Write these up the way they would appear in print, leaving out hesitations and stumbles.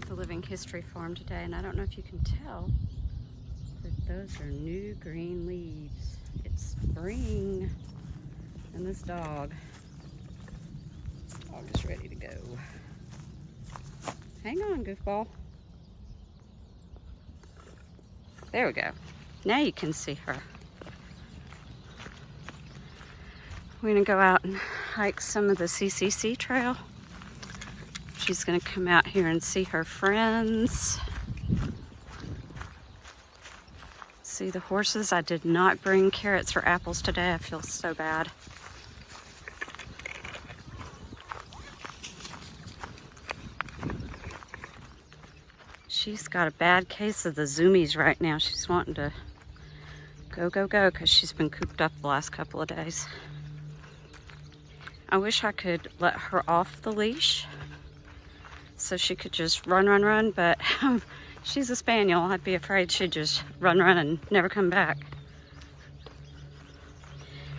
the Living History farm today, and I don't know if you can tell, but those are new green leaves. It's spring, and this dog is ready to go. Hang on, goofball. There we go. Now you can see her. We're gonna go out and hike some of the CCC trail. She's gonna come out here and see her friends. See the horses. I did not bring carrots or apples today. I feel so bad. She's got a bad case of the zoomies right now. She's wanting to go because she's been cooped up the last couple of days. I wish I could let her off the leash so she could just run, but she's a spaniel. I'd be afraid she'd just run and never come back.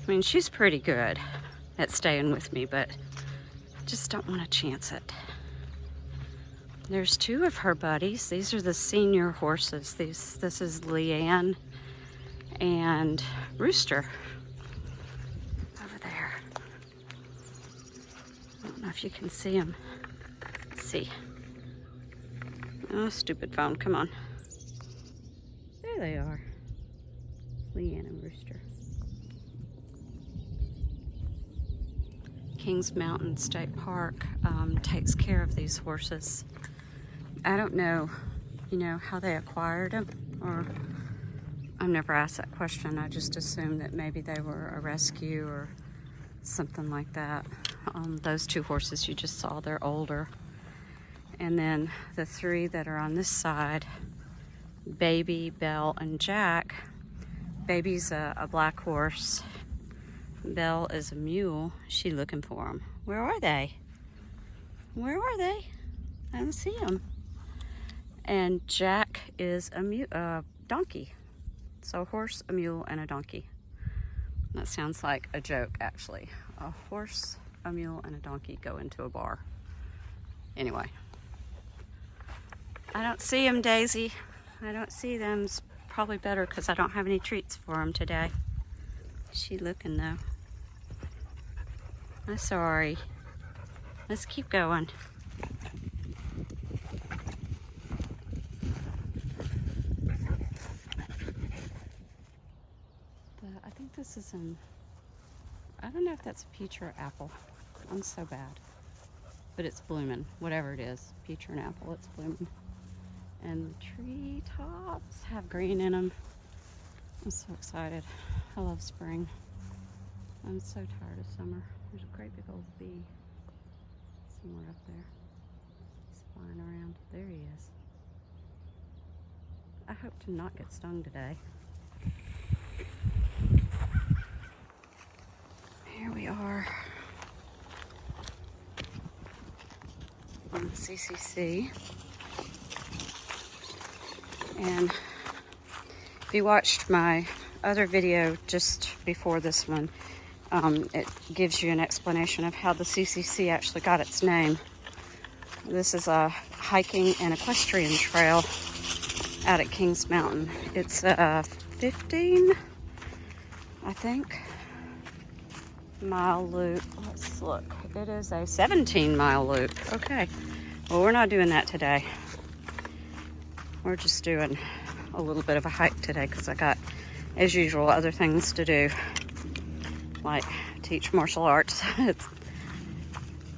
I mean, she's pretty good at staying with me, but just don't want to chance it. There's two of her buddies. These are the senior horses. This is Leanne and Rooster over there. I don't know if you can see them. Let's see. Oh, stupid phone, come on. There they are. Leanne and Rooster. Kings Mountain State Park takes care of these horses. I don't know, how they acquired them, or I've never asked that question. I just assumed that maybe they were a rescue or something like that. Those two horses you just saw, they're older. And then the three that are on this side, Baby, Belle, and Jack. Baby's a black horse. Belle is a mule. She's looking for them. Where are they? Where are they? I don't see them. And Jack is a donkey. So a horse, a mule, and a donkey. That sounds like a joke, actually. A horse, a mule, and a donkey go into a bar. Anyway. I don't see them, Daisy. I don't see them. It's probably better because I don't have any treats for them today. She looking though. I'm sorry. Let's keep going. I think this is I don't know if that's a peach or apple. I'm so bad. But it's blooming, whatever it is. Peach or an apple, it's blooming. And the tree tops have green in them. I'm so excited. I love spring. I'm so tired of summer. There's a great big old bee somewhere up there. He's flying around. There he is. I hope to not get stung today. Here we are on the CCC. And if you watched my other video just before this one, it gives you an explanation of how the CCC actually got its name. This is a hiking and equestrian trail out at Kings Mountain. It's a 15, I think, mile loop. Let's look. It is a 17-mile loop. Okay. Well, we're not doing that today. We're just doing a little bit of a hike today because I got, as usual, other things to do, like teach martial arts.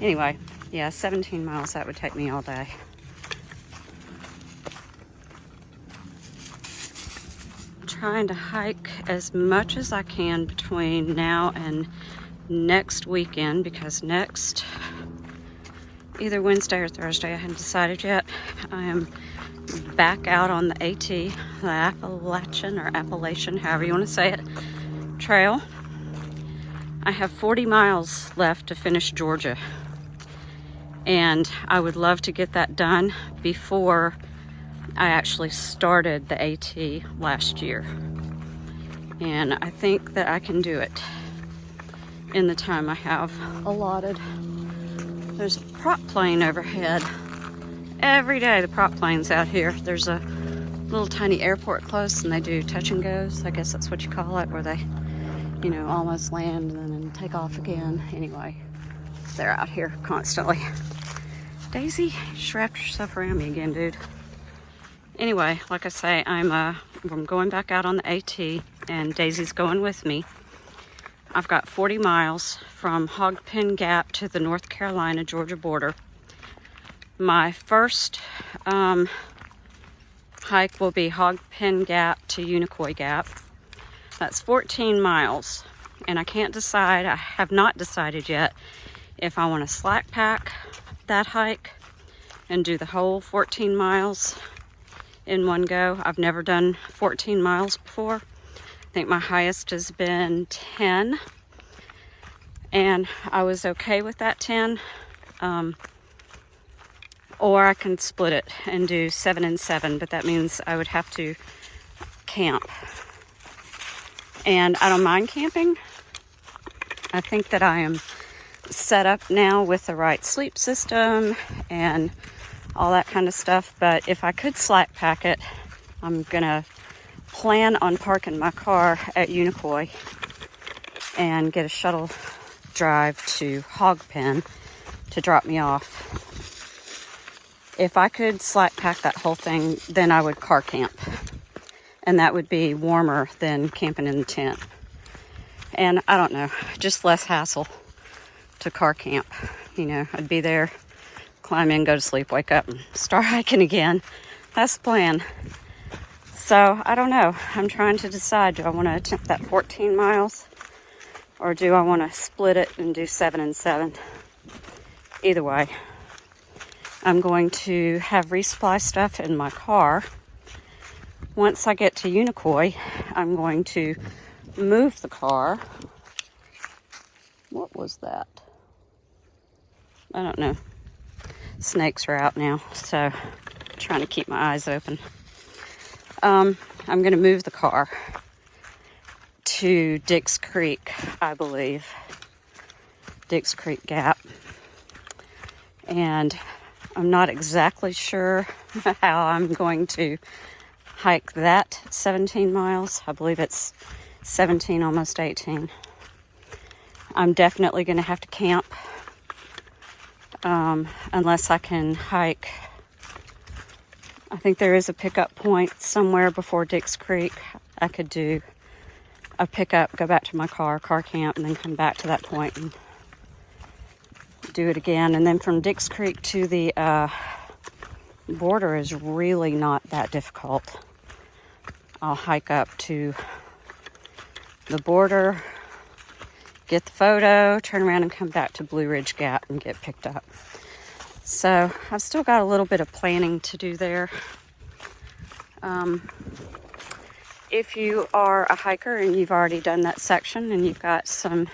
Anyway, yeah, 17 miles, that would take me all day. I'm trying to hike as much as I can between now and next weekend, because next, either Wednesday or Thursday, I haven't decided yet, I am back out on the AT, the Appalachian, however you want to say it, trail. I have 40 miles left to finish Georgia, and I would love to get that done before I actually started the AT last year, and I think that I can do it in the time I have allotted. There's a prop plane overhead, Every day the prop planes out here. There's a little tiny airport close and they do touch and goes. I guess that's what you call it, where they, you know, almost land and then take off again. Anyway, they're out here constantly. Daisy, you just wrapped yourself around me again, dude. Anyway, like I say, I'm going back out on the AT and Daisy's going with me. I've got 40 miles from Hog Pen Gap to the North Carolina-Georgia border. My first hike will be Hog Pen Gap to Unicoi Gap. That's 14 miles, and I can't decide, I have not decided yet, if I want to slack pack that hike and do the whole 14 miles in one go. I've never done 14 miles before. I think my highest has been 10, and I was okay with that 10. Or I can split it and do 7 and 7, but that means I would have to camp. And I don't mind camping. I think that I am set up now with the right sleep system and all that kind of stuff. But if I could slack pack it, I'm gonna plan on parking my car at Unicoi and get a shuttle drive to Hog Pen to drop me off. If I could slack pack that whole thing, then I would car camp. And that would be warmer than camping in the tent. And I don't know, just less hassle to car camp. You know, I'd be there, climb in, go to sleep, wake up, and start hiking again. That's the plan. So, I don't know. I'm trying to decide, do I want to attempt that 14 miles? Or do I want to split it and do 7 and 7? Either way. I'm going to have resupply stuff in my car. Once I get to Unicoi, I'm going to move the car. What was that? I don't know. Snakes are out now, so I'm trying to keep my eyes open. I'm going to move the car to Dix Creek, I believe. Dix Creek Gap. And I'm not exactly sure how I'm going to hike that 17 miles. I believe it's 17, almost 18. I'm definitely going to have to camp unless I can hike. I think there is a pickup point somewhere before Dix Creek. I could do a pickup, go back to my car camp, and then come back to that point and do it again. And then from Dix Creek to the border is really not that difficult. I'll hike up to the border, get the photo, turn around and come back to Blue Ridge Gap and get picked up. So I've still got a little bit of planning to do there. If you are a hiker and you've already done that section and you've got some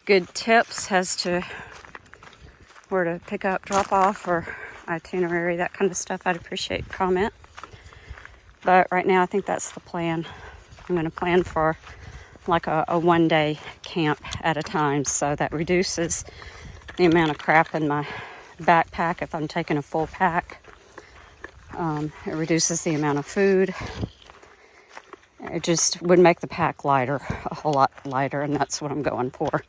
good tips as to where to pick up, drop off, or itinerary, that kind of stuff, I'd appreciate a comment. But right now I think that's the plan. I'm going to plan for like a one-day camp at a time, so that reduces the amount of crap in my backpack if I'm taking a full pack. It reduces the amount of food. It just would make the pack lighter, a whole lot lighter, and that's what I'm going for.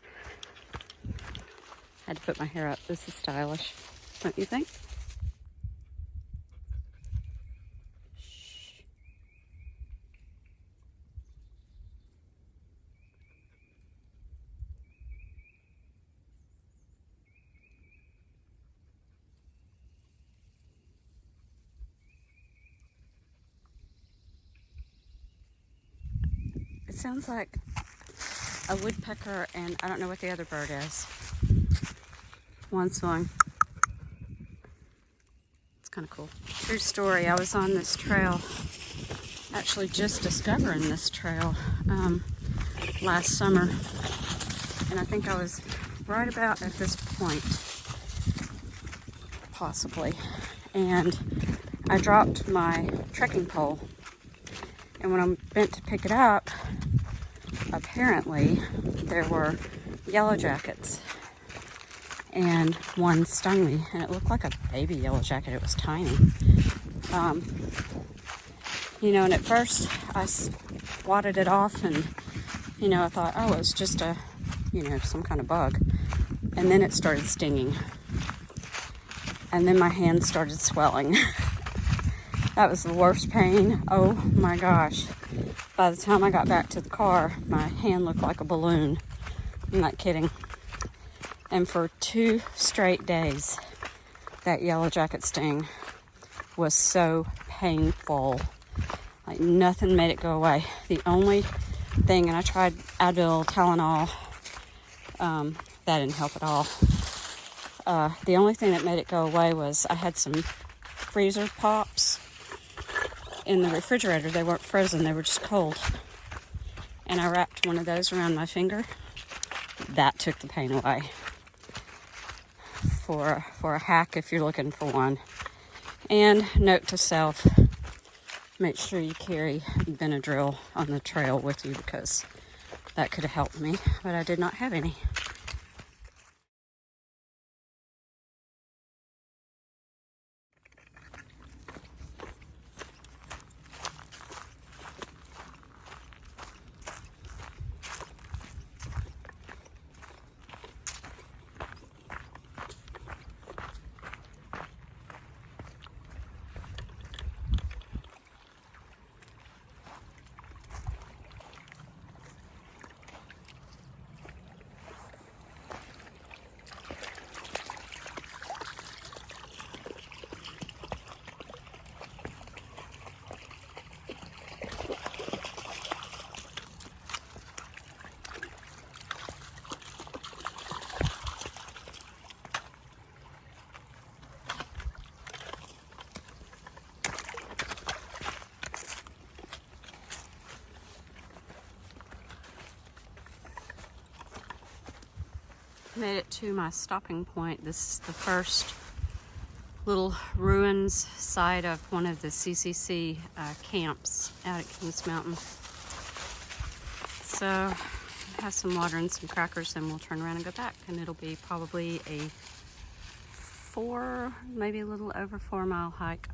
Had to put my hair up. This is stylish, don't you think? It sounds like a woodpecker, and I don't know what the other bird is. One's going. It's kind of cool. True story, I was on this trail, actually just discovering this trail last summer, and I think I was right about at this point, possibly, and I dropped my trekking pole, and when I bent to pick it up, apparently there were yellow jackets, and one stung me, and it looked like a baby yellow jacket. It was tiny. You know, and at first I swatted it off, and, you know, I thought, oh, it's just a, you know, some kind of bug. And then it started stinging. And then my hand started swelling. That was the worst pain. Oh my gosh. By the time I got back to the car, my hand looked like a balloon. I'm not kidding. And for 2 straight days, that yellow jacket sting was so painful. Like nothing made it go away. The only thing, and I tried Advil, Tylenol, that didn't help at all. The only thing that made it go away was I had some freezer pops in the refrigerator. They weren't frozen, they were just cold. And I wrapped one of those around my finger. That took the pain away. For a hack if you're looking for one. And note to self, make sure you carry Benadryl on the trail with you, because that could have helped me, but I did not have any. Made it to my stopping point. This is the first little ruins site of one of the CCC camps out at Kings Mountain. So have some water and some crackers, and we'll turn around and go back, and it'll be probably a 4, maybe a little over 4 mile hike.